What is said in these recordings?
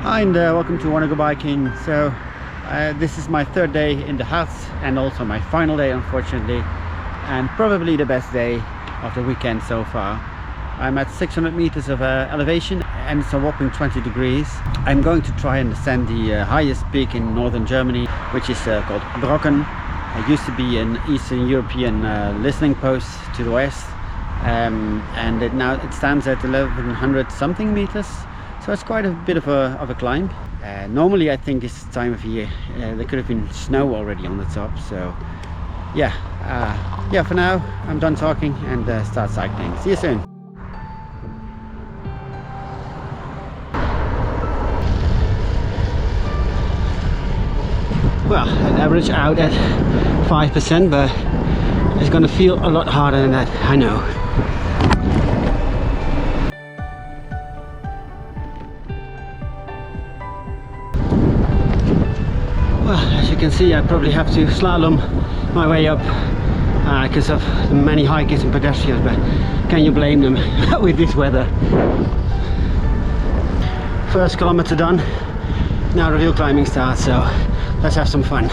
Hi and welcome to WannaGoBiking. So this is my third day in the Harz and also my final day, unfortunately, and probably the best day of the weekend so far. I'm at 600 meters of elevation and it's a whopping 20 degrees. I'm going to try and ascend the highest peak in northern Germany, which is called Brocken. It used to be an Eastern European listening post to the west, and now it stands at 1100 something meters. So it's quite a bit of a climb. Normally I think this time of year there could have been snow already on the top. So yeah, for now I'm done talking and start cycling. See you soon. Well, an average out at 5%, but it's gonna feel a lot harder than that, I know. Well, as you can see, I probably have to slalom my way up because of the many hikers and pedestrians, but can you blame them with this weather? First kilometer done, now the real climbing starts, so let's have some fun.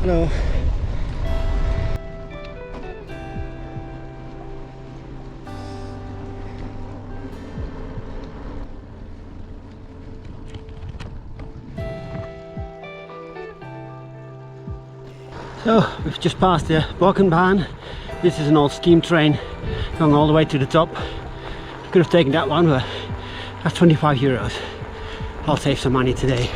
Hello. So we've just passed the Brocken barn. This is an old steam train going all the way to the top. Could have taken that one, but that's 25 euros. I'll save some money today.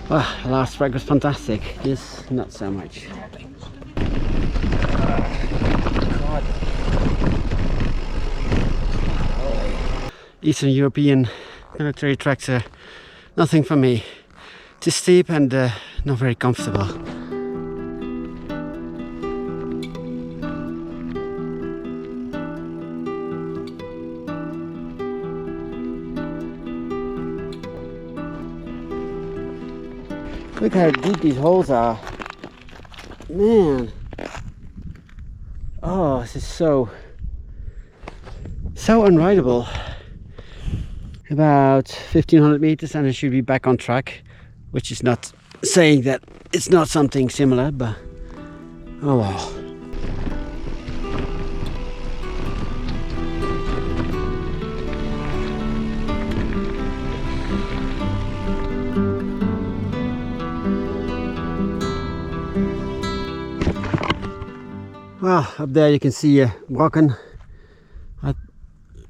Well, the last trek was fantastic. This, not so much. Eastern European military tracks are nothing for me. Too steep and not very comfortable. Look how deep these holes are. Man. Oh, this is so unrideable. About 1500 meters and I should be back on track, which is not saying that it's not something similar, but oh well. Well, up there you can see Brocken.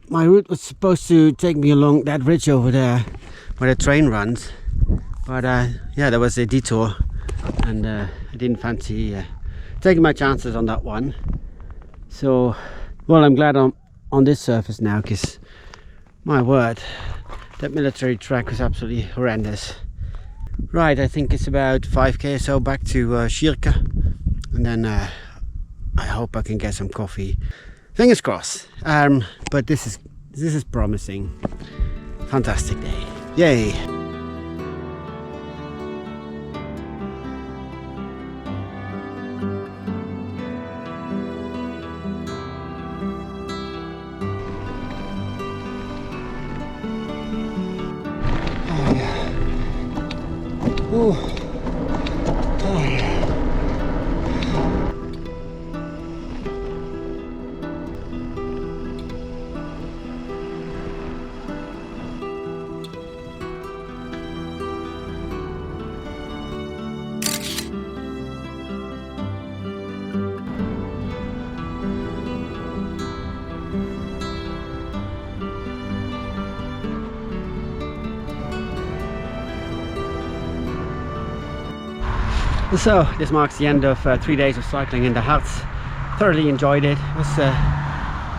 My route was supposed to take me along that ridge over there where the train runs, but yeah, there was a detour and I didn't fancy taking my chances on that one. So, well, I'm glad I'm on this surface now, because my word, that military track was absolutely horrendous. Right, I think it's about 5k or so back to Schierke, and then I hope I can get some coffee. Fingers crossed. But this is promising. Fantastic day. Yay! Whew. Oh, yeah. So this marks the end of 3 days of cycling in the Harz. Thoroughly enjoyed it. It was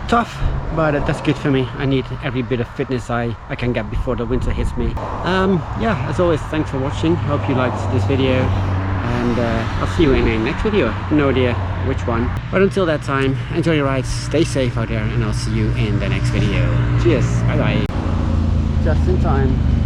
tough, but that's good for me. I need every bit of fitness I can get before the winter hits me. Yeah, as always, thanks for watching. Hope you liked this video, and I'll see you in a next video. I have no idea which one, but until that time, enjoy your rides, stay safe out there, and I'll see you in the next video. Cheers, bye bye. Just in time.